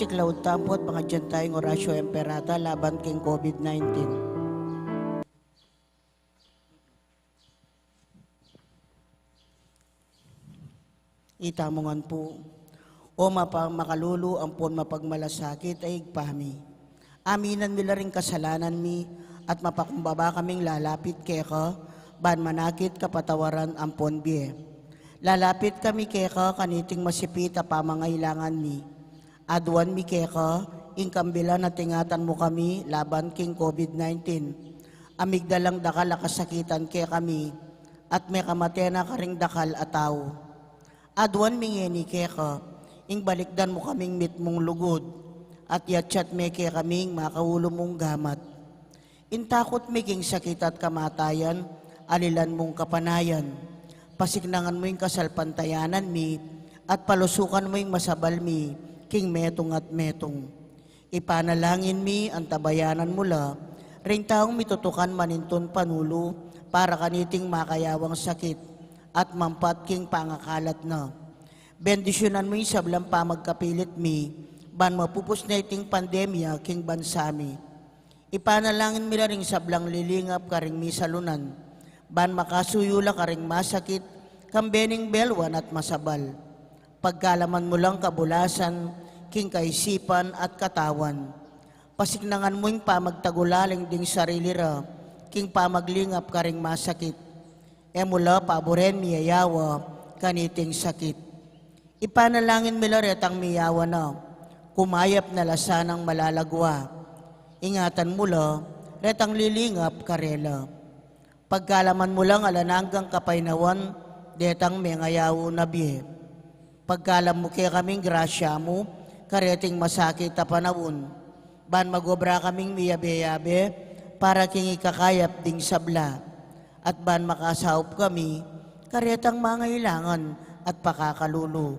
si Cloud Tampot, mga dyan tayong Horacio Emperata, laban king COVID-19. Itamongan po, o makalulu ang pon mapagmalasakit ay igpami. Aminan nila rin kasalanan mi, at mapakumbaba kaming lalapit keka, ban manakit kapatawaran ang pon biye. Lalapit kami keka, kaniting masipit a pamangailangan mi. Adwan mi keka, ingkambila na tingatan mo kami, laban king COVID-19. Amigdalang dakal akasakitan ke kami, at may kamatena karing dakal ataw. Adwan mingeni keka, ing balikdan mo kaming mitmong lugod, at yatsyat me ke kaming makaulo mong gamat. Intakot miging sakit at kamatayan, alilan mong kapanayan. Pasignangan mo yung kasalpantayanan mi, at palusukan mo yung masabal mi, king metong at metong. Ipanalangin mi ang tabayanan mula, ring taong mitutukan maninton panulo, para kaniting makayawang sakit, at mampat king pangakalat na. Bendisyonan mo yung sablang pamagkapilit mi, ban mapupos na iting pandemya king bansami. Ipanalangin mi ring sablang lilingap karing mi salunan, ban makasuyula karing masakit, kambening belwan at masabal. Pagkalaman mo lang kabulasan, king kaisipan at katawan. Pasignangan mo yung pamagtagulaling ding sarili ra, king pamaglingap karing masakit. E mula paboren miyayawa, kaniting sakit. Ipanalangin mi retang miyawa na, kumayap na lasanang malalagwa. Ingatan mo la, retang lilingap karela. Pagkalaman mo lang alananggang kapainawan, detang mengayaw na biye. Pagkalam mo kaya kaming grasya mo, kareting masakit na panawon. Ban magobra kaming miyabe-yabe, para king ikakayap ding sabla. At ban makasahop kami, karetang mangailangan at pakakalulo.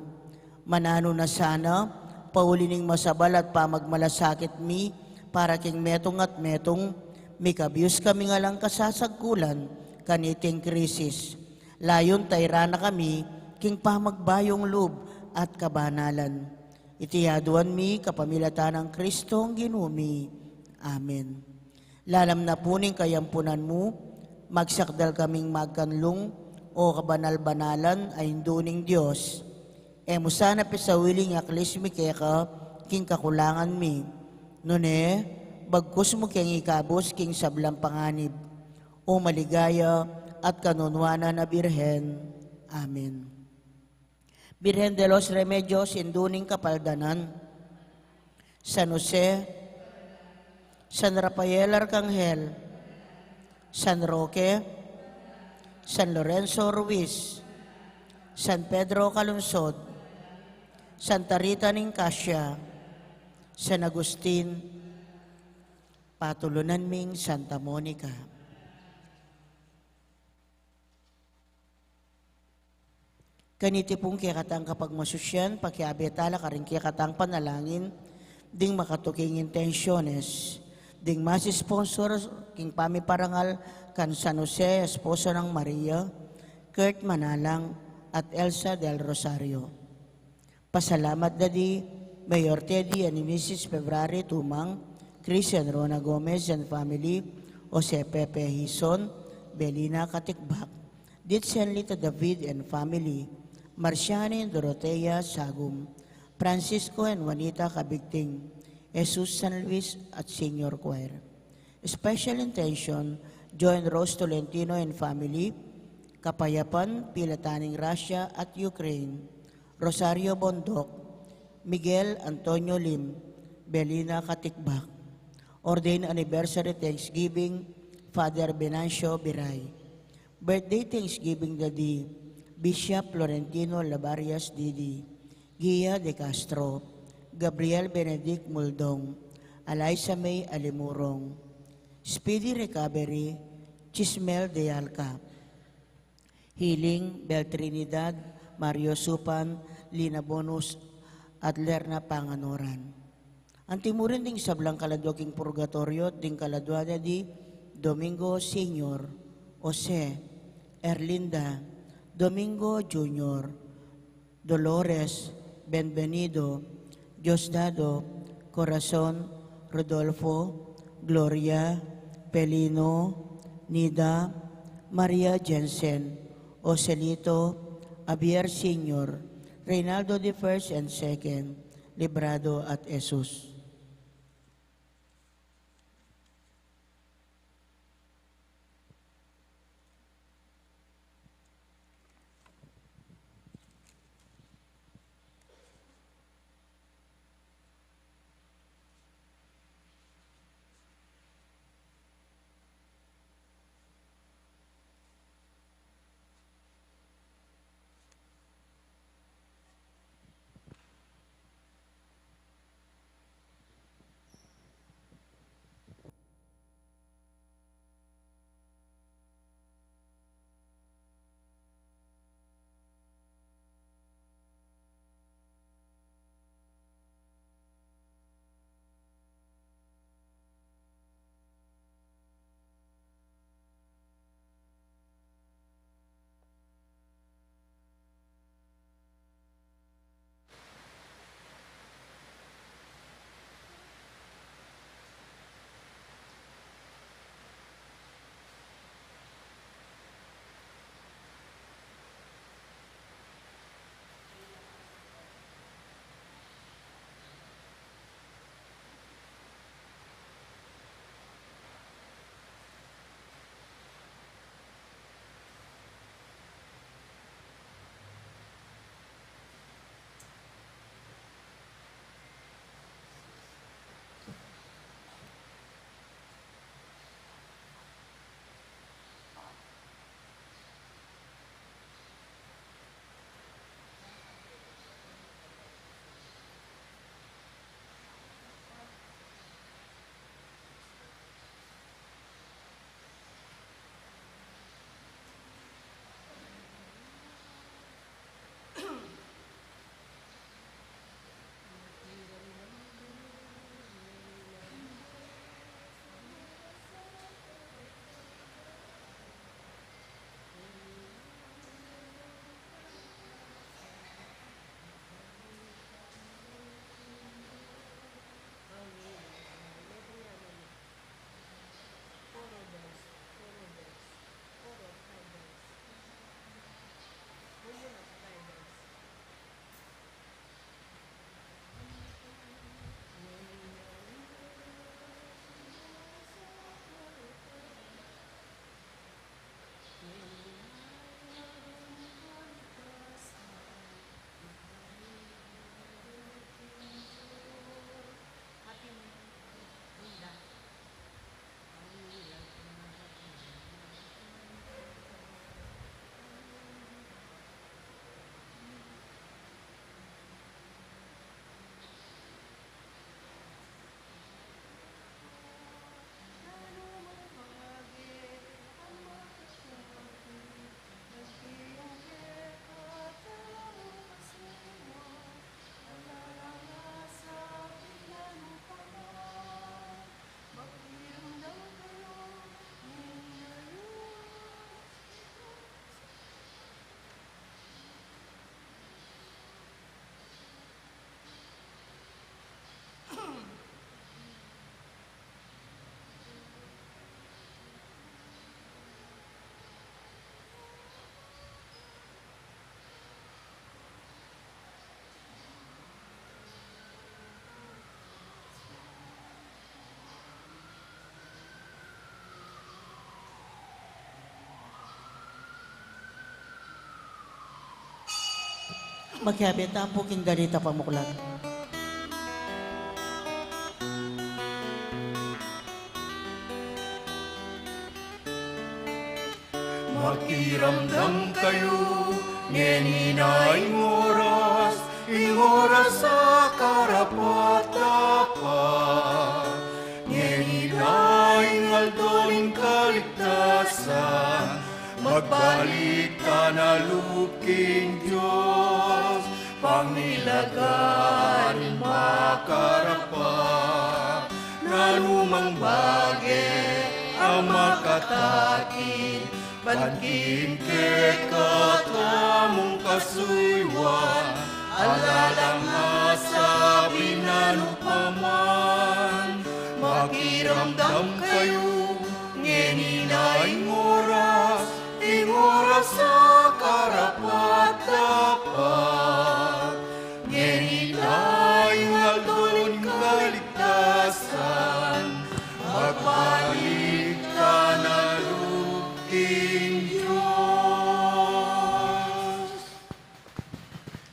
Manano na sana, paulining masabal at pamagmalasakit mi, para king metong at metong, mikabyus kami nga lang kasasagkulan, kaniting krisis. Layon tayrana kami, king pamagbayong loob at kabanalan. Itiyaduan mi kapamilatan ng Kristong ginumi. Amen. Lalam na puning kayampunan mo, magsakdal kaming magkanlong o kabanal-banalan ay induning Diyos. Emo sana pisawiling aklis mi keka, king kakulangan mi. Nune, bagkus mo keng ikabos king sablang panganib, o maligaya at kanunwana na Birhen. Amen. Birhen de los Remedios, induning kapaldanan, San Jose, San Rafael Arcangel, San Roque, San Lorenzo Ruiz, San Pedro Calungsod, Santa Rita Nicasio, San Agustin, Patulunan ming Santa Monica. Kaniti pong kikatang kapag masusyan, pakiabetala karing kikatang panalangin, ding makatuking intensyones, ding masi-sponsor, king pamiparangal, kan San Jose, esposo ng Maria, Kurt Manalang, at Elsa del Rosario. Pasalamat dadi, Mayor Teddy and Mrs. February Tumang, Christian Rona Gomez and family, Jose Pepe Hison, Belina Katikbak, Ditsenlita David and family, Marciani and Dorotea Sagum, Francisco and Juanita Kabigting, Jesus San Luis at Senior Choir. Special intention, Join Rose Tolentino and family, Kapayapan, Pilataning Russia at Ukraine, Rosario Bondok, Miguel Antonio Lim, Belina Katikbak. Ordained Anniversary Thanksgiving, Father Venancio Biray. Birthday Thanksgiving Daddy, Bishop Florentino Labarias Didi, Gia de Castro, Gabriel Benedict Muldong, Eliza May Alimurong. Speedy Recovery, Chismel de Alca. Healing, Bel Trinidad, Mario Supan, Lina Bonus, at Lerna Panganoran. Antimurin ding sablang kaladwaking purgatorio, ding kaladwada di Domingo Senior, Jose, Erlinda, Domingo Junior, Dolores, Benvenido, Diosdado, Corazon, Rodolfo, Gloria, Pelino, Nida, Maria Jensen, Ocelito, Abier Sr., Reynaldo the First and Second, Librado at Jesus. Magkabit ang puking dalita pamuklat. Makiramdam kayo, ngeninay oras sa karapat-dapat. Ngeninay ngaldoling kaligtasan, magbalik ka na luking Diyos, pangilagan makarapat, na lumang bagay ang makataki, bankin ke katamong kasuywan, Alalang sa pinanupaman, makiramdam kayo, ngeni ing oras sa karapat-dapat. Ngeni tayong aldon kaligtasan, magbalik ka na luking Diyos.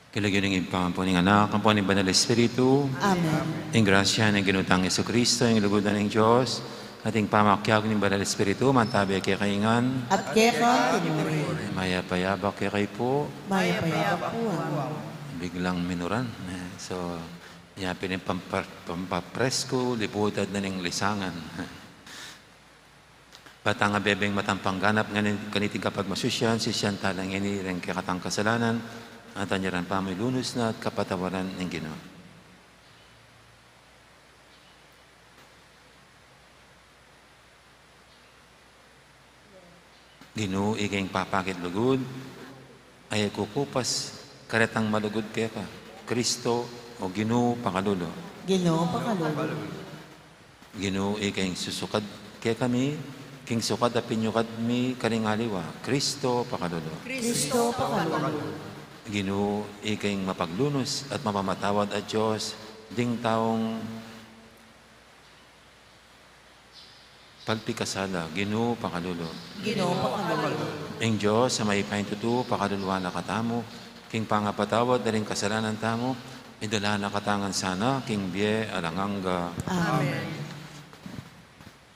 Kilagyan ng impampo ng anak, ang po ng Banal Espiritu, Amen. ang grasya ng ginutang Yesu Kristo, ang lubudan ng Diyos, ating pamakyag ng Banal Espiritu, mantabi kay kaingan, At keka tinuri, maya payabak kay kay po, maya payabak po ang biglang minuran. So, yapin ng pampapresko, liputad na ng lisangan. Batang bebeng matampang ganap, kaniting kapag masusyan, sisyan talang ini, rin kakatang kasalanan, at anyaran pa may lunos na at kapatawaran ng Ginoo. Ginoo, ikay papakit lugod, ay kukupas, karetang malugod kaya ka, Kristo o Ginoo pakalulo. Ginoo pakalulu. Ginoo, ikay susukad kaya kami, king sukad at pinyukad mi karingaliwa, Kristo pakalulo. Kristo pakalulu. Ginoo, ikay mapaglunos at mapamatawad at Diyos, ding taong pagpikasala, Ginoo pakalulo. Ginoo pakalulu. Ang Diyos sa may paintutu, pakaluluwa na katamo, king pangapatawad na rin kasalanan tamo, idala na katangan sana, king biye alanganga. Amen.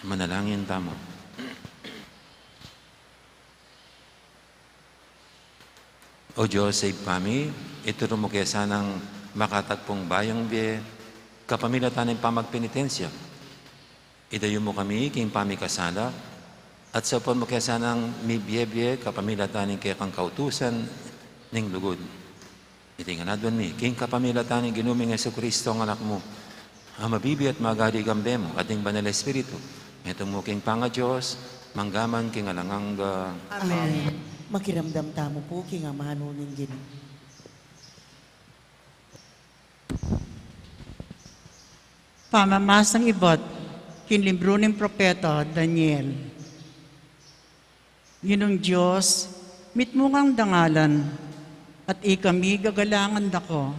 Manalangin tamo. O Diyos, save kami, ituro mo kaya sanang makatagpong bayang biye, kapamilatan ng pamagpenitensya. Idayo mo kami, king pamikasala, at sa upon mo kaya sanang may biye-biye, kapamilatan ng kaya kang kautusan ng lugod. Itinganadwan mi, king kapamilatan ng ginuming Yesu Kristo ang anak mo, ang mabibi at magadi gambe mo, ating Banal Espiritu, ito mo king panga Diyos, manggaman king alanganga. Amen. Makiramdam tamo po king amahanunin Ginoo. Pamamasang ibot, kinlibro ng propeta Daniel. Ginong Diyos, mitmungang dangalan, at ikami gagalangan dako.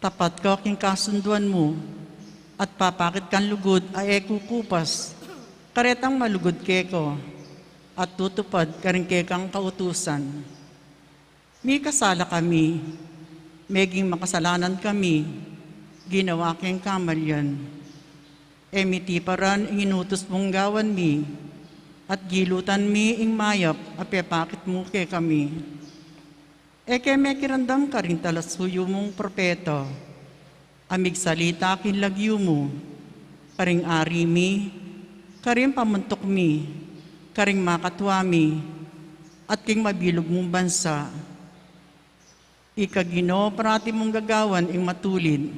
Tapat ko king kasunduan mo, at papakit kan lugod ay kukupas, karetang malugod keko, at tutupad karing kekang kautusan. May kasala kami, meging makasalanan kami, ginawa keng kamalyan. Emiti paran ang inutos mong gawan mi, at gilutan mi ing mayap, apepakit mo ke kami. Eke may kirandam ka rin talasuyo mong propeta, amig salita kinlagyo mo, karing ari mi, karing pamuntok mi, karing makatwa mi, at king mabilog mong bansa. Ikagino parati mong gagawan ing matulid,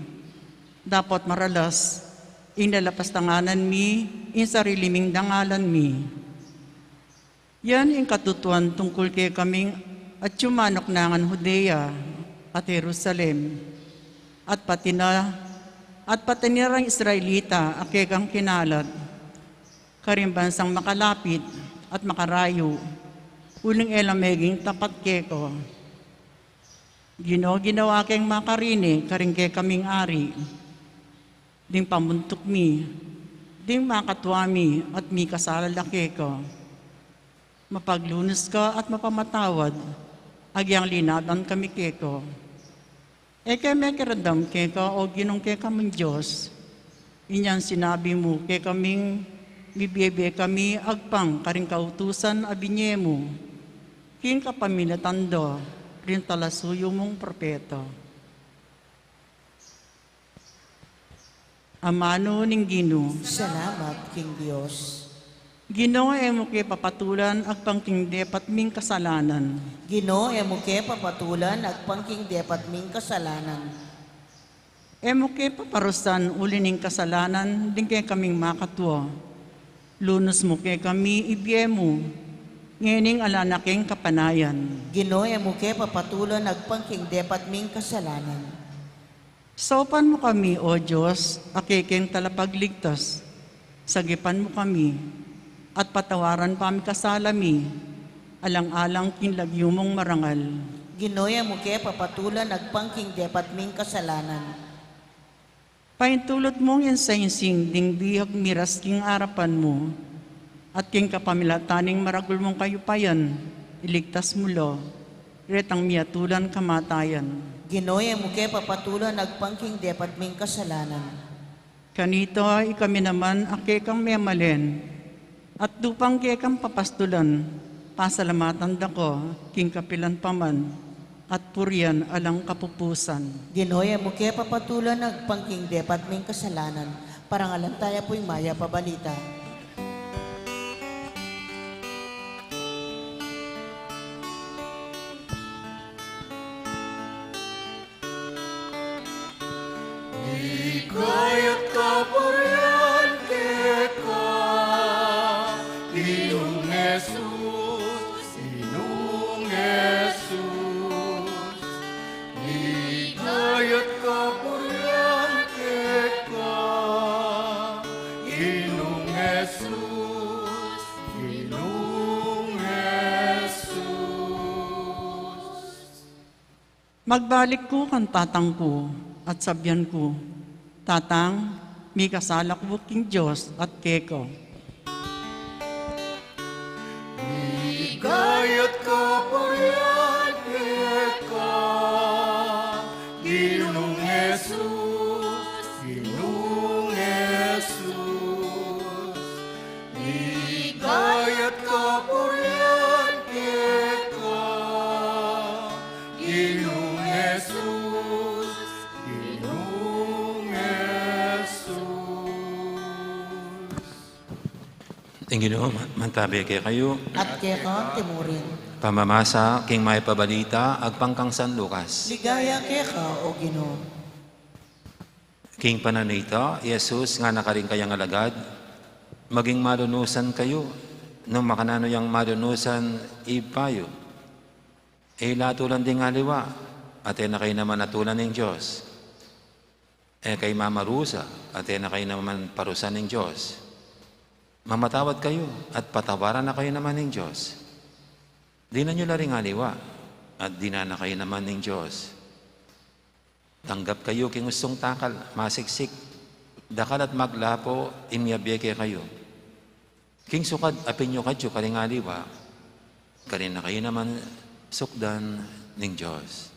dapat maralas, inalapas tanganan mi, in sarili ming dangalan mi. Yan yung katutuan tungkol kay kaming at yumanok nangan Judea at Jerusalem, at patinirang Israelita at kekang kinalat, karimbansang makalapit at makarayo, uling elameging tapat keko. Ginawa keng makarini, karing ke kaming ari, ding pamuntok mi, ding makatwa mi, at mi kasalalaki ko. Mapaglunos ka at mapamatawad, agyang linadan kami keko. Eke may kiradam keko o ginong ke kaming Diyos, inyan sinabi mo ke kaming bibiyebe kami agpang karing kautusan abinye mo, king kapaminatando, rin talasuyo mong propeta. Amano ning Ginoo, Salamat king Dios. Ginoo emo kay papatulan agpang king depat ming kasalanan. Ginoo emo ke papatulan agpangking depat ming kasalanan. Emo kay paparusan uli ning kasalanan, din kay kaming makatwa. Lunos mo kay kami ibiye mo, ngening alanaking kapanayan. Ginoy amuke papatulan agpangking depat ming kasalanan. Saupan mo kami, O Diyos, akiking talapagligtas. Sagipan mo kami, at patawaran pa kami kasalami, alang-alang kinlagyo mong marangal. Ginoy amuke papatulan agpangking depat ming kasalanan. Paintulot mong insainsing ding bihag miras king arapan mo, at king kapamilataning maragul mong kayupayan, iligtas mo lo, retang miyatulan kamatayan. Ginoy amuke papatulan agpangking depat ming kasalanan. Kanito ay kami naman akekang memalen, at dupang kekang papastulan, pasalamatan dako, king kapilan paman, at purian alang kapupusan. Ginoy amuke papatulan agpangking depat ming kasalanan. Parangalan tayo po'y maya pabalita. Kaya't kapurian ka, Inong Jesus, Inong Jesus. Kaya't kapurian ka, Inong Jesus, Inong Jesus. Magbalik ko kan tatang ko, at sabyan ko, Tatang, may kasalak mo king Diyos at keko. Kaya't kapurian ka, Ginong Jesus, Ginong Jesus. Kaya't kapurian ka, Ginong Jesus, Ginong Jesus. Ang Ginoo, mantabi kay kayo, At keka timurin. pamamasa, king may pabalita, agpangkang San Lucas. Ligaya keka o Ginoo. King pananita, Jesus nga nakaring kayang alagad, maging malunusan kayo, nung makanano yung malunusan, ipayo. Latulan din nga liwa, at na kayo naman natulan ng Diyos. Kay mamarusa, at na kayo naman parusan ng Diyos. Mamatawad kayo, at patawaran na kayo naman ng Diyos. Di na nyo laring aliwa, at di na kayo naman ng Diyos. Tanggap kayo king gustong takal, masiksik, dakal at maglapo, imyabeke kayo. King sukad, apin nyo kadyo, karing aliwa, karin na kayo naman sukdan ng Diyos.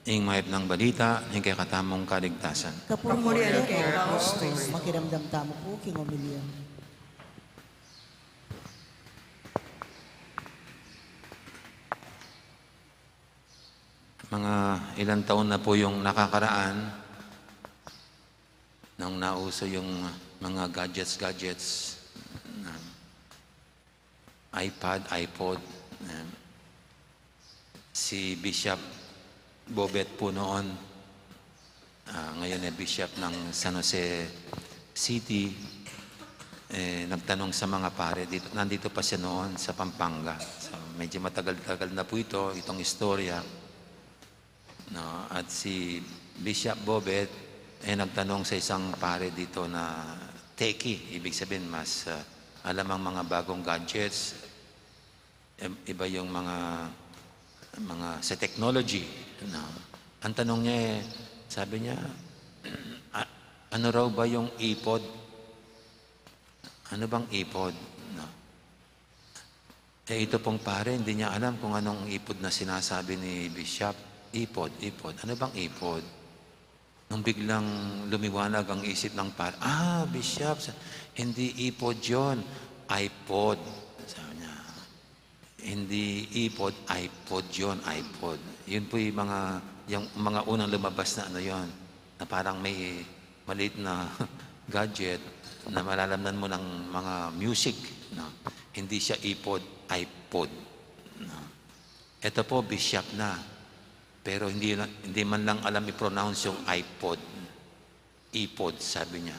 Ing mahip ng balita, ing kay katamong kaligtasan. Kapurmurian keka Kristus. Makiramdam tamo po king Omelia. Mga ilang taon na po yung nakakaraan nang nauso yung mga gadgets, iPad, iPod. Si Bishop Bobet po noon, ngayon ay Bishop ng San Jose City, nagtanong sa mga pare, nandito pa siya noon sa Pampanga. So, medyo matagal-tagal na po itong istorya. No, at si Bishop Bobet nagtanong sa isang pare dito na techie, ibig sabihin mas alam ang mga bagong gadgets, iba yung mga sa technology. No. Ang tanong niya sabi niya, ano raw ba yung iPod? Ano bang iPod? No. Ito pong pare, hindi niya alam kung anong iPod na sinasabi ni Bishop. iPod. Ano bang iPod? Nung biglang lumiwanag ang isip ng par, Bishop, hindi iPod yun, iPod. Sabi niya, hindi iPod, iPod yun, iPod. Yun po yung mga unang lumabas na ano yun, na parang may maliit na gadget na malalamnan mo ng mga music. No? Hindi siya iPod, iPod. No? Ito po, Bishop na. Pero hindi man lang alam i-pronounce yung iPod. iPod, sabi niya.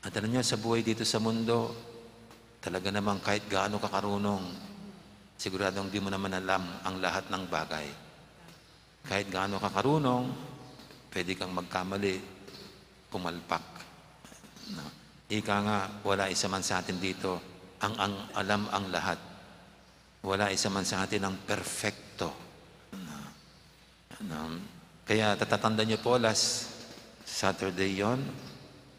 At alam niyo, sa buhay dito sa mundo, talaga namang kahit gaano ka karunong, siguradong di mo naman alam ang lahat ng bagay. Kahit gaano ka karunong, pwede kang magkamali, pumalpak. No. Ika nga, wala isa man sa atin dito ang alam ang lahat. Wala isa man sa atin ang perfecto. No. No. Kaya tatatanda niyo po, last Saturday yon,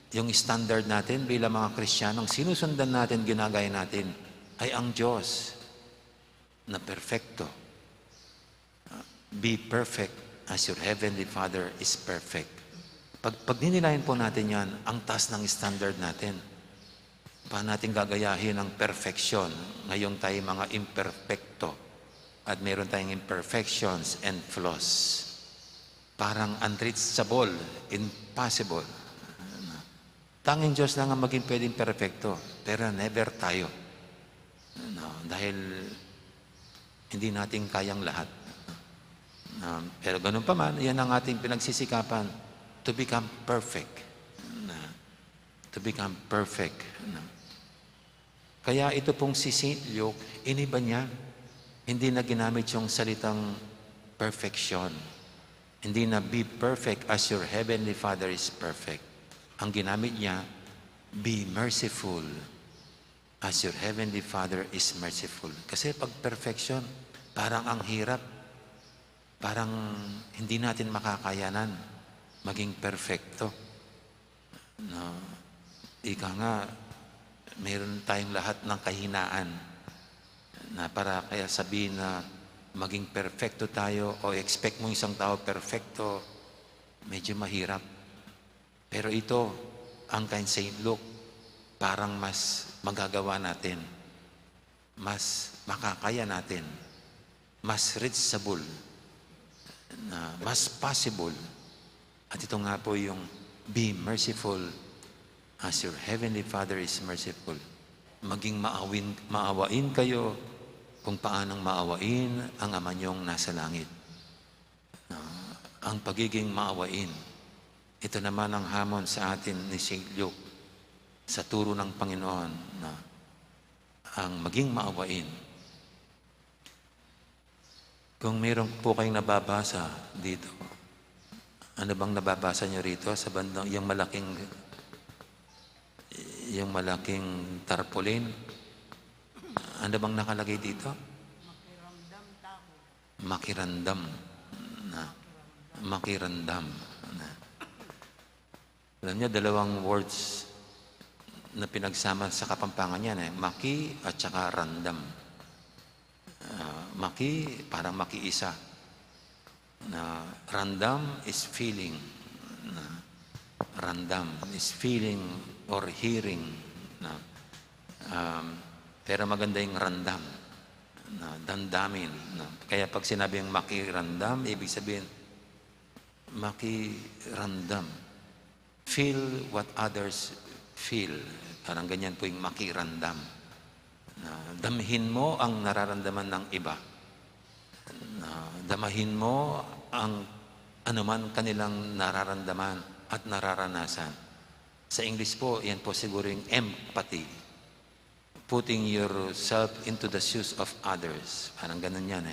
yung standard natin bilang mga Kristiyanong sinusundan natin, ginagaya natin, ay ang Diyos na perfecto. Be perfect as your heavenly Father is perfect. Pag ninilayan po natin yan, ang taas ng standard natin. Paano natin gagayahin ang perfection? Ngayon tayo mga imperfecto at meron tayong imperfections and flaws. Parang unreachable, impossible. Tanging Diyos lang ang maging pwedeng perfecto, pero never tayo. No, dahil hindi natin kayang lahat. Pero ganun pa man, yan ang ating pinagsisikapan, to become perfect. To become perfect. Kaya ito pong si St. Luke, iniba niya, hindi na ginamit yung salitang perfection. Hindi na be perfect as your heavenly Father is perfect. Ang ginamit niya, be merciful as your heavenly Father is merciful. Kasi pag perfection, parang ang hirap. Parang hindi natin makakayanan maging perfecto. No. Ika nga, mayroon tayong lahat ng kahinaan na para kaya sabihin na maging perfecto tayo o expect mo isang tao perfecto, medyo mahirap. Pero ito, ang kay St. Luke, parang mas magagawa natin, mas makakaya natin, mas reachable, mas possible. At ito nga po yung be merciful as your heavenly Father is merciful. Maging maawain kayo kung paanong maawain ang Ama niyong nasa langit. Ang pagiging maawain, ito naman ang hamon sa atin ni St. Luke sa turo ng Panginoon na ang maging maawain. Kung meron po kayong nababasa dito, ano bang nababasa niyo rito sa bandang yung malaking tarpaulin? Ano bang nakalagay dito? Makirandam. Makirandam. Alam niyo, dalawang words na pinagsama sa Kapampangan yan. Maki at saka randam. Maki, parang makiisa. Randam is feeling. Randam is feeling or hearing. Pero maganda yung randam. Damdamin. Kaya pag sinabi yung makirandam, ibig sabihin, makirandam. Feel what others feel. Parang ganyan po yung makirandam. Damhin mo ang nararamdaman ng iba. Damahin mo ang anuman kanilang nararamdaman at nararanasan. Sa English po, yan po siguro yung empathy. Putting yourself into the shoes of others. Parang ganun yan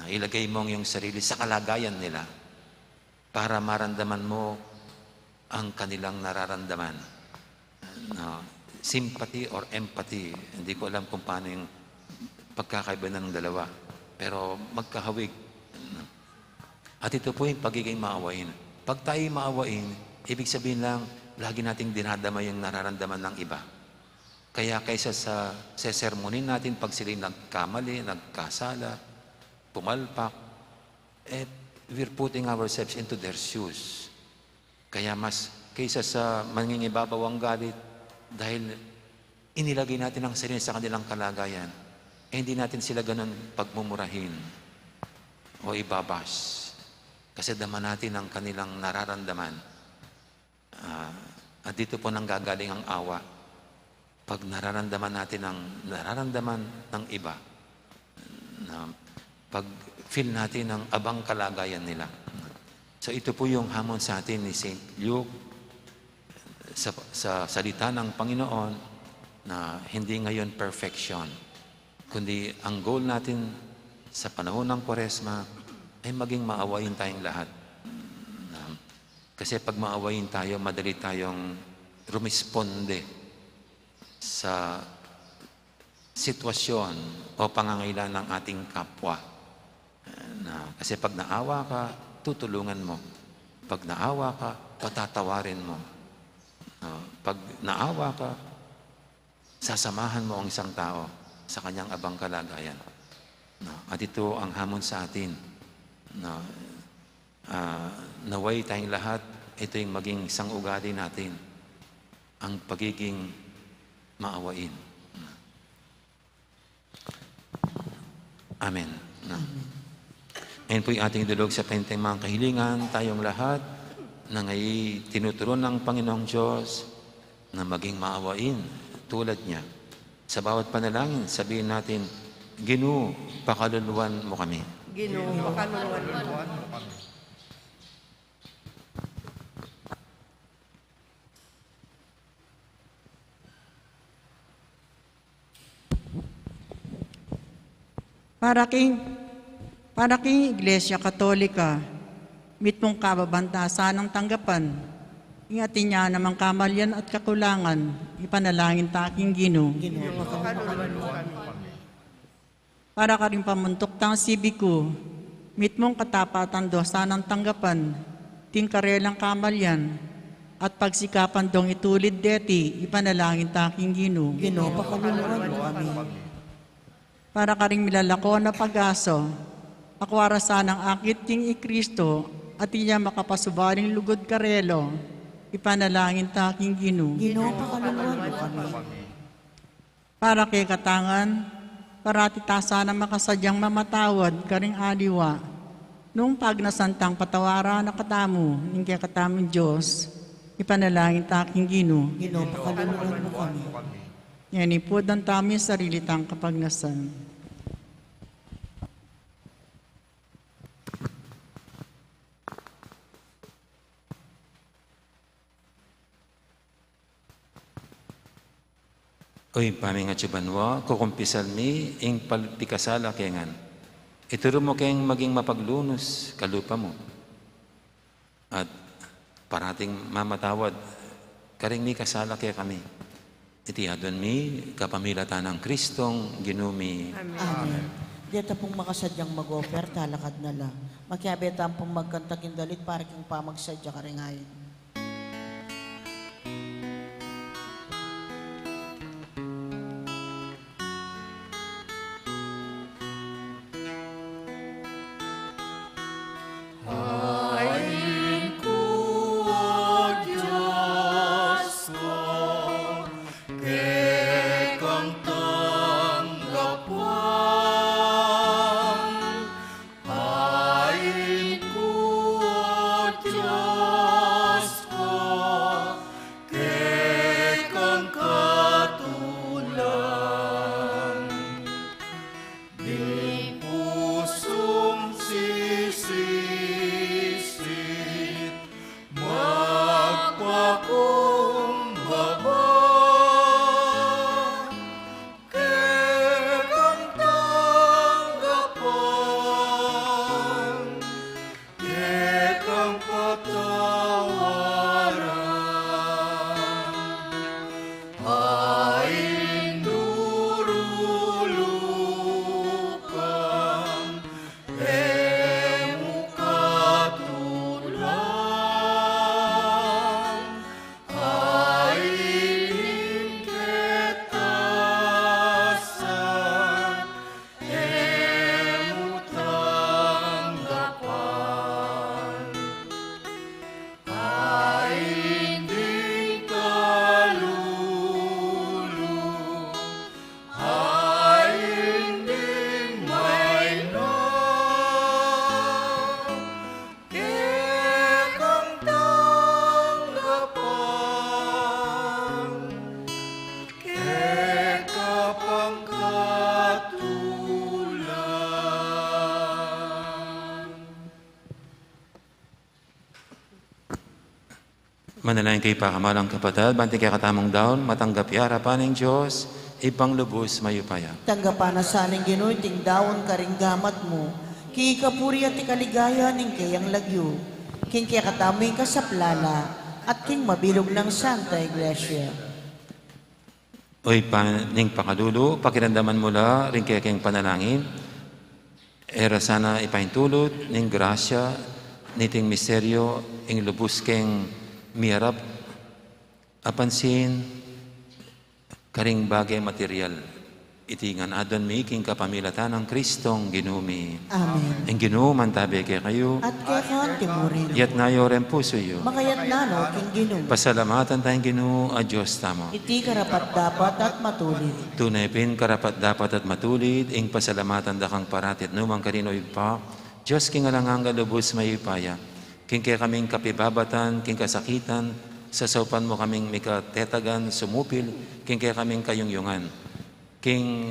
Ilagay mo yung sarili sa kalagayan nila para maramdaman mo ang kanilang nararamdaman. Sympathy or empathy, hindi ko alam kung paano yung pagkakaiba ng dalawa. Pero magkahawig. At ito po yung pagiging maawain. Pag tayo maawain, ibig sabihin lang, lagi nating dinadama yung nararamdaman ng iba. Kaya kaysa sa sermonin natin, pag sila'y nagkamali, nagkasala, pumalpak, we're putting ourselves into their shoes. Kaya mas kaysa sa mangingibabaw ang galit, dahil inilagay natin ang sarili sa kanilang kalagayan, hindi natin sila ganun pagmumurahin o ibabash. Kasi dama natin ang kanilang nararamdaman. At dito po nanggagaling ang awa. Pag nararamdaman natin ang nararamdaman ng iba, pag feel natin ang abang kalagayan nila. So ito po yung hamon sa atin ni St. Luke. sa salita ng Panginoon na hindi ngayon perfection, kundi ang goal natin sa panahon ng Kwaresma ay maging maawain tayong lahat. Kasi pag maawain tayo, madali tayong rumisponde sa sitwasyon o pangangailangan ng ating kapwa. Kasi pag naawa ka, tutulungan mo. Pag naawa ka, patatawarin mo. Pag naawa ka, sasamahan mo ang isang tao sa kanyang abang kalagayan. At ito ang hamon sa atin. Naway tayong lahat, ito yung maging isang ugali natin, ang pagiging maawain. Amen. Ngayon po yung ating dulog sa penteng mga kahilingan, tayong lahat na ngayon tinuturon ng Panginoong Diyos na maging maawain tulad niya. Sa bawat panalangin, sabihin natin, Ginoo, pakaluluwan mo kami. Ginoo, pakaluluwan mo. Para king Iglesia Katolika, mitmong kababantasan ng tanggapan, ingatin niya namang kamalyan at kakulangan, ipanalangin ta aking Ginoo. Ginoo, pakaluluwan mo kami. Para ka rin pamuntok tang sibiku, mitmong katapatan dosa ng tanggapan, tingkarelang kamalyan, at pagsikapan dong itulid deti, ipanalangin ta aking Ginoo. Ginoo, pakaluluwan mo kami. Para ka rin milalako na pag-aso, akwarasan ng akit ting ikristo, at inya makapasubaring lugod karelo, ipanalangin ta aking Ginoo. Ginoo, pakaluluwan mo kami. Para kay katangan, parati ta sana makasadyang mamatawad karing aliwa, nung pagnasantang patawara na katamu, ning kay katamong Diyos, ipanalangin ta aking Ginoo. Ginoo, pakaluluwan mo kami. Yan ipod ang tami sarili tang kapagnasan. Oy, paming at subanwa, kukumpisal mi, ing palpikasala kengan. Ituro mo kayong maging mapaglunos, kalupa mo. At parating mamatawad, karing mi kasala kaya kami. Iti adon mi, kapamilatan ng Kristong ginumi. Amen. Dito pong makasadyang mag-offer, talakad na lang. Magkiyabeta pong magkantakin dalit para kang pamagsadya ka rin ngayon. Ayin ko, O Diyos ko, kekang tanggapan. Ayin ko, O Diyos Manalangin kay pakamalang kapatid, banti kay katamong daon, matanggap harapan ng Diyos, ipang lubos mayupaya. Tanggapana sa aning Ginoy, ting daon karing gamat mo. Ki kapuri at ikaligaya ning kayang lagyo. King kaya katamoy kasaplala at king mabilog ng Santa Iglesia. Oy, ning pakadulo, pakiramdaman mula, rin kaya kayong panalangin, era sana ipaintulot, ning grasya, niting misteryo, ing lubos keng miarap, apansin, karing bagay material, itingan adon mi, king kapamilatan ng Kristong ginumi. Amen. Ang ginuman tabi kay kayo, At kaya kan timurin. yat nayo rin puso yo. Makayat na no, king ginum. Pasalamatan tayong Ginoo, a Diyos tamo. Iti karapat dapat at matulid. Tunay pin karapat dapat at matulid, ing pasalamatan da kang paratit numang kanino pa. Diyos king alangang galubos mayipaya. King kaya kaming kapibabatan, king kasakitan, sasaupan mo kaming mikatetagan, sumupil, king kaya kaming kayungyungan. King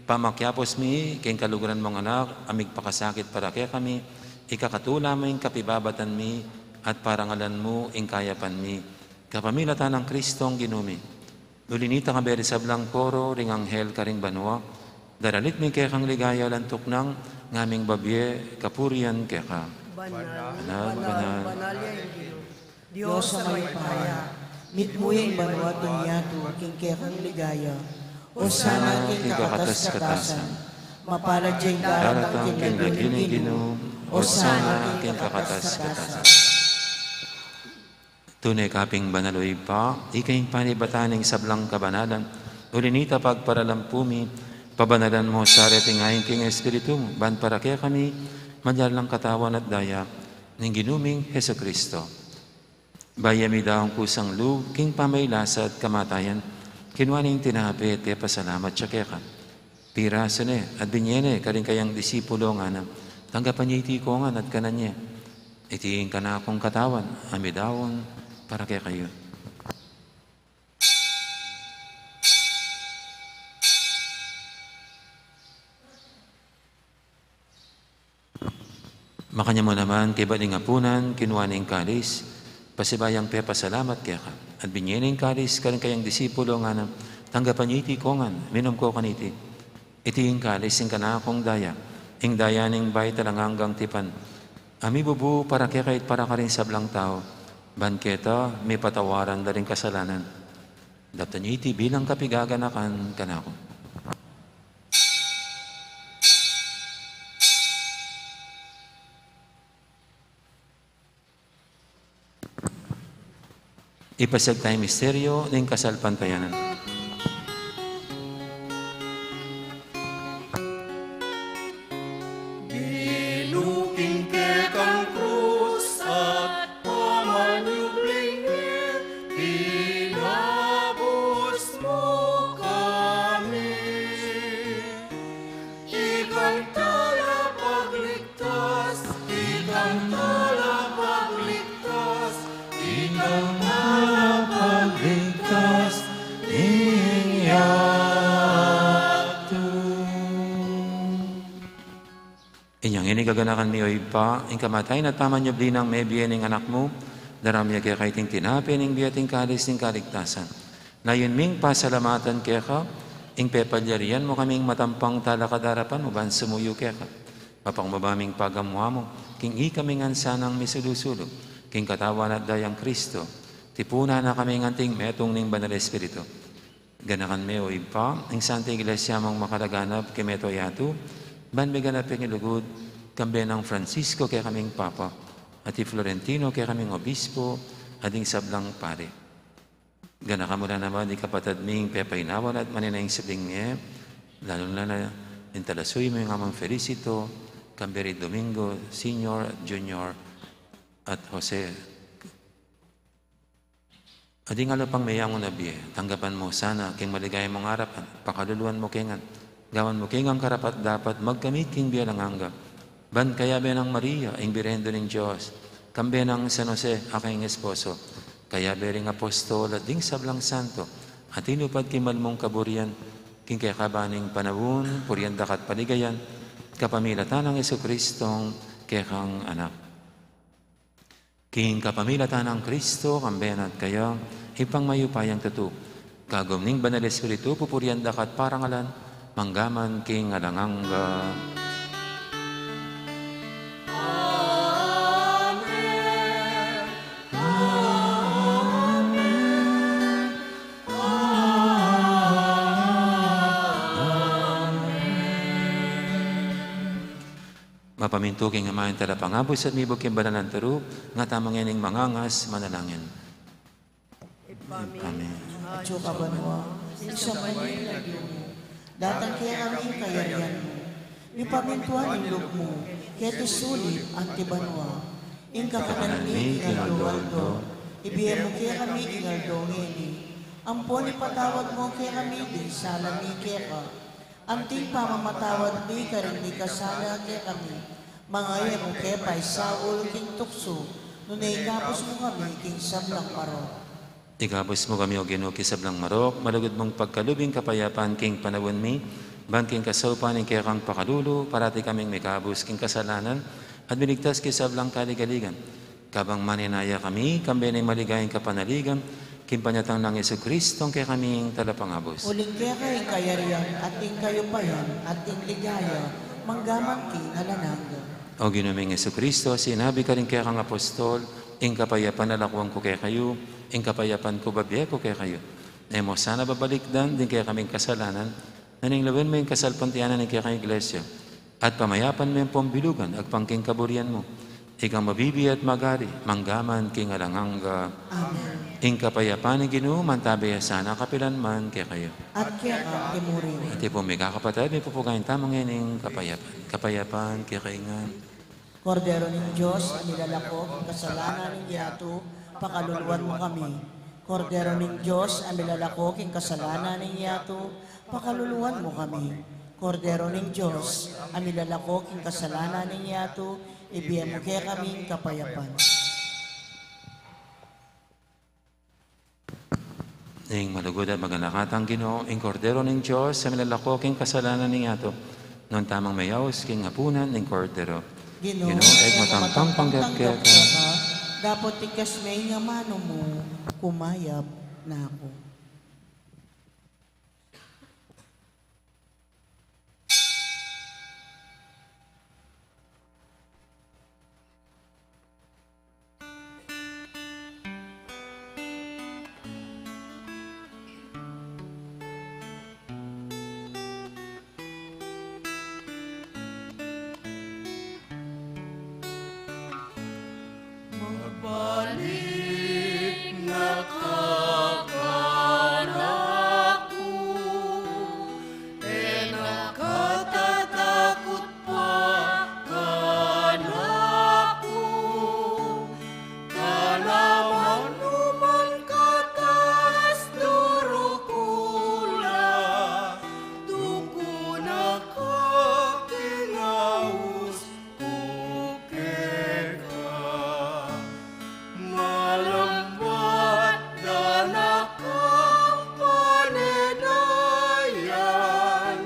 pamakyapos mi, king kaluguran mong anak, amig pakasakit para kaya kami, ikakatula mo ing kapibabatan mi, at parangalan mo ing kayapan mi. Kapamilatan ng Kristong ginumi. Nulinita ka beri sa blang koro, ring anghel karing banwa, daralit mi kaya kang ligaya lantok ng ngaming babye, kapurian kaya ka. Banal, banal. Diyos sa may paya, mitmuyang banwaton yato, king kaya kang ligaya. O sana king kakatas-katasan, mapalad diyang daratang Daratang king lagini-gino, o sana king kakatas-katasan. Tunay kaping banaloy pa, ikayong panibataning sablang kabanalan, ulinita pagparalampumi, pabanalan mo sa retingayin king Espiritu, ban para kaya kami, manyalang katawan at daya, ng ginuming Heso Kristo. Bayami daw ang kusang lug, king pamaylasa at kamatayan, kinuaning tinapit, kaya pasalamat siya kaya ka. Piraso ne, at binyene, karing kayang disipulo nga na, tanggapan niya iti ko nga, at kanan niya. Itiin ka na akong katawan, amidawon, para kaya kayo. Makanya mo naman, kay baling apunan, kinuaning kalis, pasibayang pe pasalamat kaya ka. At binyening kalis, karing kayang disipulo nga na, tanggapan niyo iti kongan, minom ko kaniti. Iti yung kalis, ing kanakong daya, ing daya ning bay talanganggang tipan. Ami bubu, para kaya kahit para ka rin sablang tao, banketa, may patawaran da rin kasalanan. Dapta niyo iti bilang kapigaganakan kanako. Ipasag tayo misteryo ng kasalpantayanan. Ginuking ke kang krus at pamanyublingin, hinabos mo kami. Ikang tala pagligtas, ikang tala pagligtas, ikang tala pagligtas, Inyang inigaganakan mi oy pa, ing kamatay na taman nyo blinang may biyening anak mo, daramya kaya kaiting tinapin, ing biyating kalis ng kaligtasan. Na yun ming pasalamatan kaya ka, ing pepalyarian mo kaming matampang talakadarapan mo, ban sumuyo kaya ka. Mapang mabaming pagamuha mo, king ikaming ansanang misulusulog, king katawan at dayang Kristo, tipuna na kaming anting metong ning Banal Espiritu. Ganakan me oy pa, ing Santa Iglesia mong makalaganap kay meto yatu, ban may ganap yung ilugod, kambe ng Francisco kaya kaming Papa, at Florentino kaya kaming Obispo, ading sablang pare. Gana ka mula naman, di kapatid ming pepainawan at maninayang sabling niya, lalo na intalasoy mo yung amang Felicito, Camberi Domingo, Senior, Junior, at Jose. Ading alapang mayang unabi, tanggapan mo sana, king maligay mong harapan, pakaluluan mo kingan, gawan mo king ang karapat dapat magkamit king bialanganga. Ban kaya ng Maria, ing birhendo ng Diyos, kambe ng San Jose, aking esposo, kaya bering apostol at ding sablang santo, at inupad kimal mong kaburian, king kaya kabaning panawun, purian dakat paligayan, kapamilatan ng Yesu Kristong kaya kang anak. King kapamilatan ng Kristo, kambayan at kaya, ipangmayupayang tutu. Kagumning banal Espiritu, pupurian dakat parangalan, manggaman king alangangga. Mapaminto king amayan talapangabos at mibog king banalan taro, nga tamang yaning mangangas manalangin. Amen. At yung kabanwa, sa Manila mo, datang kaya kami kayarian mo, ipamintuan ang loob mo, kaya tisulit ang tibanwa, ing kakananmi ingaldo-aldo, ibigay mo kaya kami ingaldo-ngeni, ampon ipatawad mo kaya kami din sala ni kaya ka, anting pamamatawad ni karing ni kasala kaya kami, mga mo kaya pa'y saul king tukso, nunay kapos mo kami king sablang paro. Igabos mo kami o Ginoo kisablang marok, malugod mong pagkalubing kapayapaan king panawon mi, ban king kasaupan ing kaya kang pakalulo, parati kaming may kabus king kasalanan, at binigtas kisablang kaligaligan. Kabang maninaya kami, kambi na maligayang kapanaligan, king panyatang ng Yesu Kristong kaya kaming talapangabos. Uling kaya kayong kayarian, at ing kayo payan, at ing ligaya, manggaman king alananga. O Ginoong Yesu Kristo, sinabi ka rin kaya kang apostol, ing kapayapan nalakwang ko kaya kayo, ing kapayapan ko babiya ko kaya kayo. Nemo sana babalikdan din kaya kaming kasalanan, naninglawin mo yung kasalpantianan ng kaya kang iglesia, at pamayapan mo yung pambilugan, agpangking kaburian mo, ikang mabibi at magari, manggaman king alangangga. Amen. Ing kapayapan ng Ginoo, mantabaya sana kapilan man kaya kayo. At kaya kang timurin. At po may kakapatid, may pupugayin tamang yan yung kapayapan. Kapayapan kaya kayo nga. Kordero ng Diyos, amilalako, kasalanan ng yato, pakaluluwan mo kami. Kordero ng Diyos, amilalako, king kasalanan ng yato, pakaluluwan mo kami. Kordero ng Diyos, amilalako, king kasalanan ng yato, ibigay mo kaya kaming kapayapan. Ing malugod at maganakatang Ginoo, ing kordero ng Diyos, amilalako, king kasalanan ng yato, noon tamang mayaws, king hapunan ng kordero. Ginoo, eg matampang panggap-gap ka. Dapat tikas may nga mano mo, kumayap na ako. Balik nakakaraku, nakatatakot pa kanaku, kalaman numan katas durukula, duko nakakinaus ukeka. Malambat na nakapanedayan,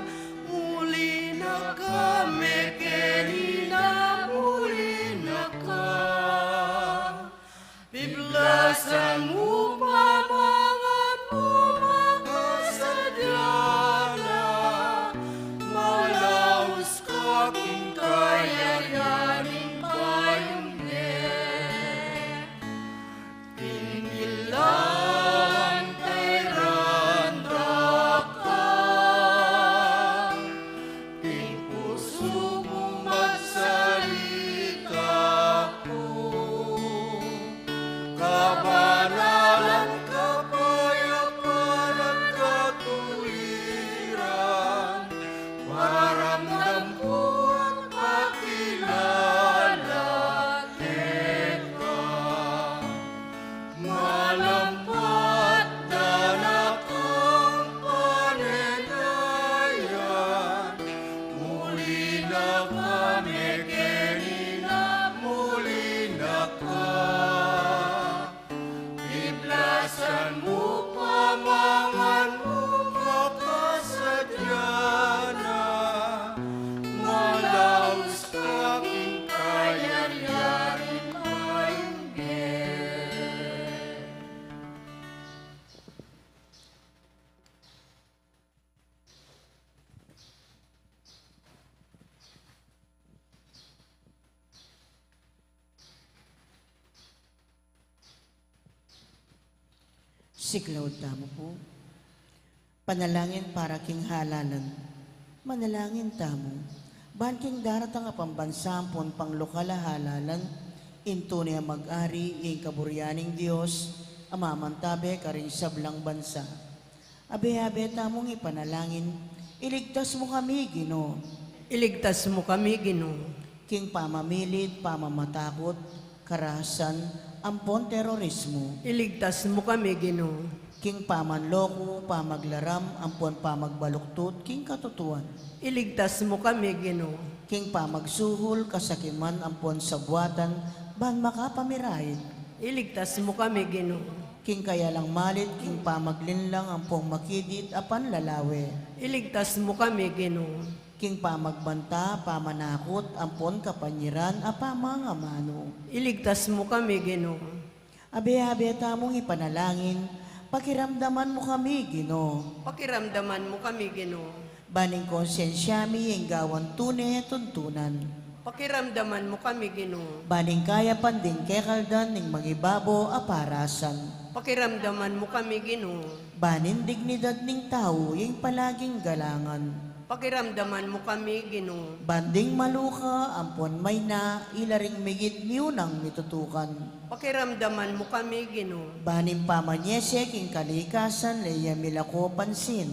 muli na kami kenina, muli na ka. Biblasan mo pa mga pumakasadyana, malaos ka king kayayaning payong Pingilan tay randra ka, ping puso mo magsalita ko, kabanalan, kapayapan at katuwiran, paramdam ko at makilala kita. Malampat na nakapanedayan, muli na kami kenina, muli na ka. Siklaw tamo po. Panalangin para king halalan. Manalangin tamo. Ban king daratang pambansampon pang lokal halalan. Into niya mag-ari ing kaburyaning Diyos. Amamantabe karing sablang bansa. Abe-abe tamong ipanalangin. Iligtas mo kami, Ginoo. Iligtas mo kami, Ginoo. King pamamilit, pamamatakot, karahasan, ampon terorismo. Iligtas mo kami, Ginoo. King pamanloko, pamaglaram, ampon pamagbaluktot, king katutuan. Iligtas mo kami, Ginoo. King pamagsuhol, kasakiman, ampon sabuatan, ban makapamirahin. Iligtas mo kami, Ginoo. King kaya lang malit, king pamaglinlang, ampong makidit, apan lalawe. Iligtas mo kami, Ginoo. King pamagbanta, pamanakot, ampon kapanyiran, apamangamano. Iligtas mo kami, Ginoo. Abe-abe tamong ipanalangin, pakiramdaman mo kami, Ginoo. Pakiramdaman mo kami, Ginoo. Baning konsensyami, gawan tunay tuntunan. Pakiramdaman mo kami, Ginoo. Baning kaya panding kekaldan ning magibabo aparasan. Pakiramdaman mo kami, Ginoo. Banin dignidad ning tao, yung palaging galangan. Pakiramdaman mo kami, Ginoo. Banding maluka, ampon may na, ilaring migit miunang mitutukan. Pakiramdaman mo kami, Ginoo. Baning pamanyese, king kalikasan, leya milako pansin.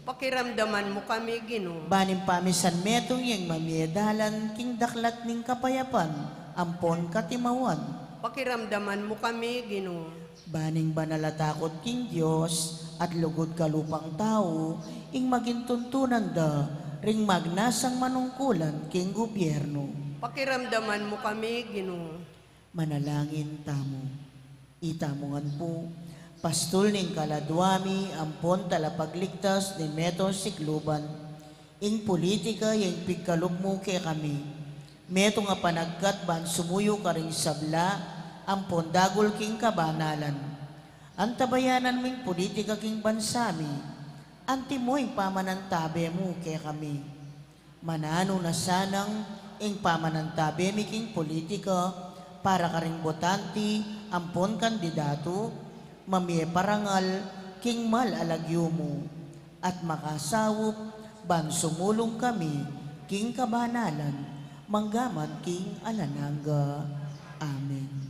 Pakiramdaman mo kami, Ginoo. Baning pamisan metong yung mamiedalan, king daklat ning kapayapan, ampon katimawan. Pakiramdaman mo kami, Ginoo. Baning banalatakot king Diyos, at lugod kalupang tao, ing maging tuntunan da, ring magnasang manungkulan king gobyerno. Pakiramdaman mo kami, Ginoo. Manalangin tamo. Itamongan po, pastol ning kaladwami, ampon talapagligtas ni Meto Sikluban. Ing politika yung pigkalog mo kay kami. Meto nga panagkat ban sumuyo ka ring sabla, ampon dagol king kabanalan. Antabayanan ming politika king bansami, anti mo yung pamanantabe mo kay kami. Manano na sanang ing pamanantabe mi king politika, para karing botanti, ampon kandidato, mamie parangal, king mal alagyo mo, at makasawop, ban sumulong kami, king kabanalan, manggaman king alananga. Amen.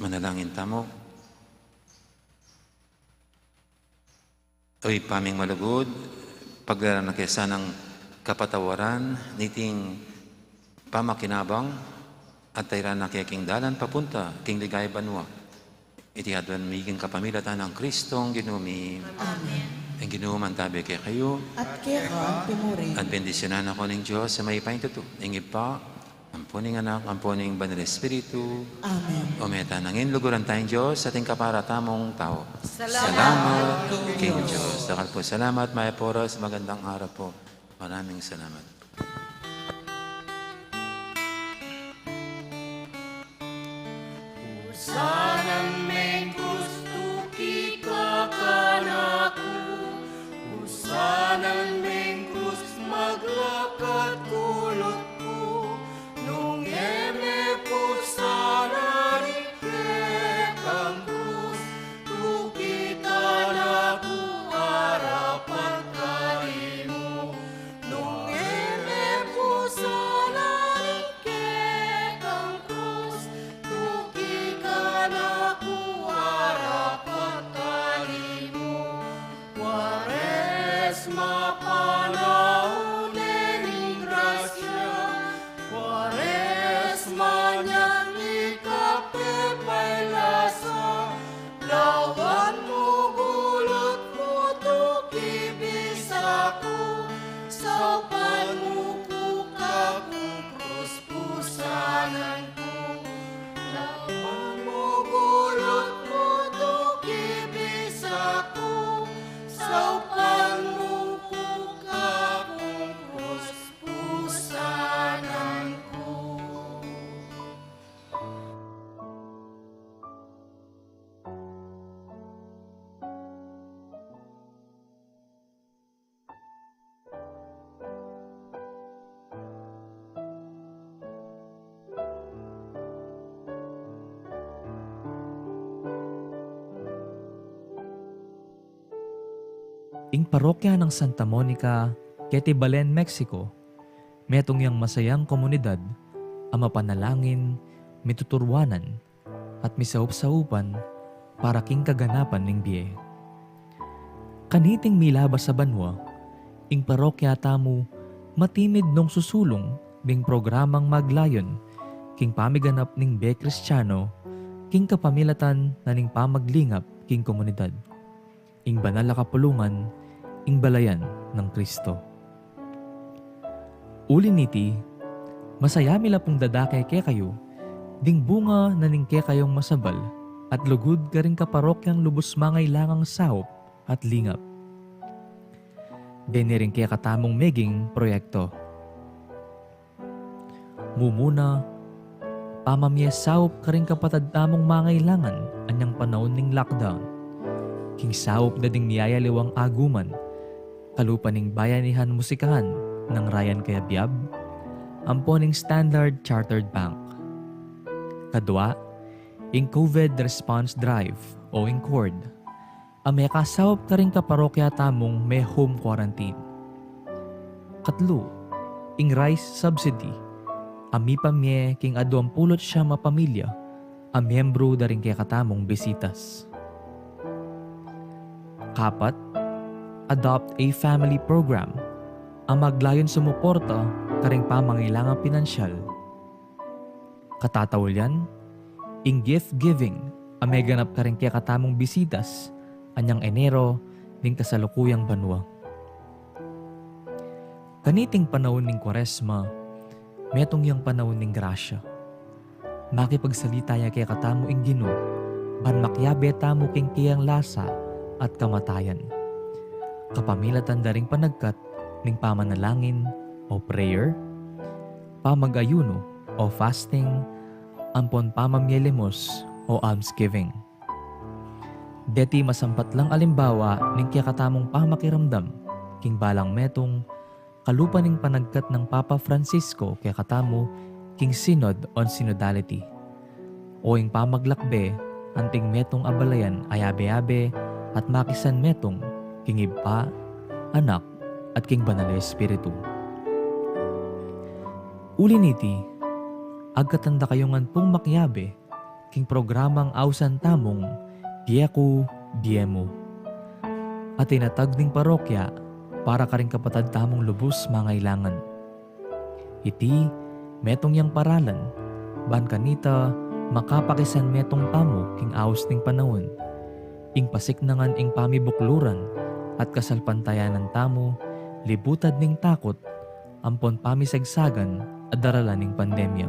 Manalangin tamo. Oy, paming malugod, paglaran na kesa ng kapatawaran, niting pamakinabang, at tayran na kaya king dalan papunta, king ligay banwa. Itihadwan miging kapamilatan ng Kristong ginumi. Amen. Ang ginuman tabi kay kayo, At kaya ka, timuri. at bendisyonan ako ng Diyos sa may paintuto. Ingib pa, ampuning anak, ampuning banal Espiritu, Amen. umeta nangin luguran tayong Diyos sa ating kaparatamong tao. Salamat, King Diyos. Dakal po, salamat, Maya Poros. Magandang araw po. Maraming salamat. Sanang may gusto kita kanaku, sanang may gusto maglakad kulot ko, nung eme po sana rikit ang krus, lukita na ku harapan kay mo, nung eme ing parokya ng Santa Monica, Ketibalen, Mexico, metong yang masayang komunidad, ang mapanalangin, mituturwanan, at misaup-saupan para king kaganapan ng biye. Kaniting milabas sa banwa, ing parokya tamo, matimid nung susulong ding programang maglayon, king pamiganap ning biye Kristiyano, king kapamilatan na ning pamaglingap king komunidad. Ing banal na kapulungan, ing balayan ng Kristo. Uli niti, masaya mila pong dadakay ke kayo, ding bunga na ning ke kayong masabal, at lugod ka rin kaparokyang lubos mangailangang sahop at lingap. Deni rin kaya katamong meging proyekto. Mumuna, pamamyesaup ka rin kapatad tamong mangailangan anyang panahon ning lockdown. King saup na ding niyayaliwang aguman, kalupa ning bayanihan musikahan ng Ryan Kayabyab, amponing Standard Chartered Bank. Kadwa, ing COVID Response Drive o ing CORD, may kasawap ka rin kaparokya tamong may home quarantine. Katlo, ing rice subsidy, ami pamye king aduang pulot siya mapamilya, ang miyembro da rin kaya katamong bisitas. Kapat, adopt a family program, ang maglayon sumuporta karing pamangailangang pinansyal. Katatawalyan, ing gift giving, ang may ganap ka rin kaya katamong bisitas, anyang Enero ning kasalukuyang banwa. Kaniting panahon ning Kwaresma, metong yang panahon ning grasya. Makipagsalita ya kaya katamo ing Ginoo, ban makyabe tamo king kiyang lasa at kamatayan. Kapamilatan daring panagkat ning pamanalangin o prayer, pamagayuno o fasting, ampon pamamyelimos o almsgiving. Deti masampat lang alimbawa ning kaya katamong pamakiramdam, king balang metong kalupa ning panagkat ng Papa Francisco kaya katamo king Synod on Synodality. O ing pamaglakbe, anting metong abalayan ay abe-abe at makisan metong king Iba, Anak at king Banal na Espiritu. Uli niti, agkatanda kayongan pong makyabe, king programang awsan tamong Dieko Diemo. At tinatag ning parokya para ka rin kapatad tamong lubos mangailangan. Iti, metong yang paralan, ban kanita makapakisan metong tamo king aos ning panahon, ing pasiknangan ing pamibukluran at kasalpantayanan tamo, libutad ning takot, ampon pamisagsagan at daralan ning pandemya.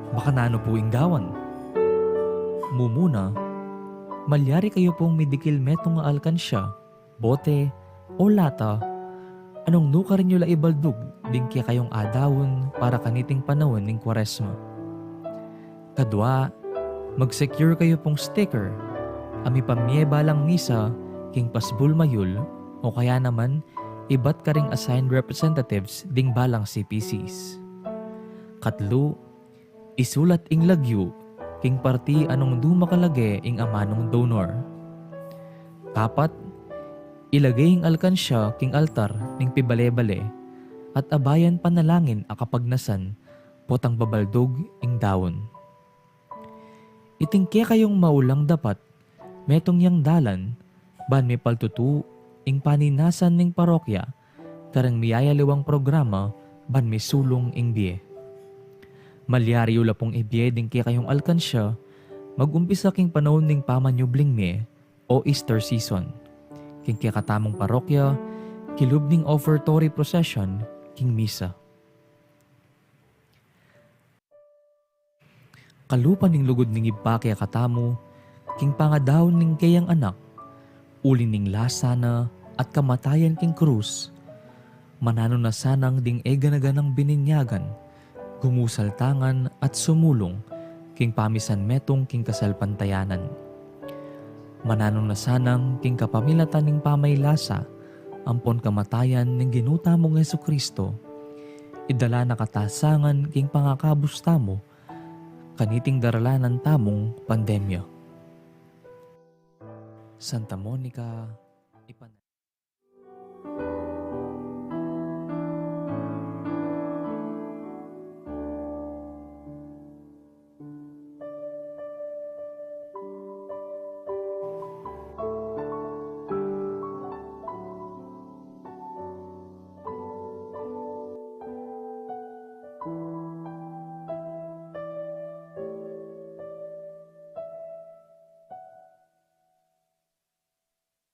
Makanano po ing gawan. Mumuna, malyari kayo pong midikil metong nga alkansya, bote, o lata, anong nuka rin nyo la ibaldug, din kaya kayong adawon para kaniting panahon ng Kwaresma. Kadwa, mag-secure kayo pong sticker, ami pamye balang misa, king pasbul mayul, o kaya naman, ibat ka ring assigned representatives ding balang CPCs. Katlo, isulat ing lagyo, king parti anong dumakalage ing amanong donor. Kapat, ilagay ing alkansya king altar ning pibale-bale at abayan panalangin akapagnasan potang babaldog ing dawon. Itingke kayong maulang dapat, metong yang dalan, ban may paltutu ing paninasan ning parokya, karang miyayaliwang programa, ban may sulong ing biye. Malyariyo la pong ibiye din kaya kayong alkansya, mag-umpisa king panahon ning pamanyubling me o Easter season. King kaya katamong parokya, kilub ning offertory procession, king misa. Kalupan ning lugod ning iba kaya katamo, king pangadawon ning kayang anak, uli ning lasana at kamatayan king krus, manano na sanang ding eganaganang bininyagan, gumusaltangan at sumulong king pamisan metong king kasalpantayanan. Mananong na sanang king kapamilatan ning pamaylasa, ampon kamatayan ning ginuta mong Jesucristo, idala na katasangan king pangakabus tamo, kaniting daralanan tamong pandemya. Santa Monica, ipan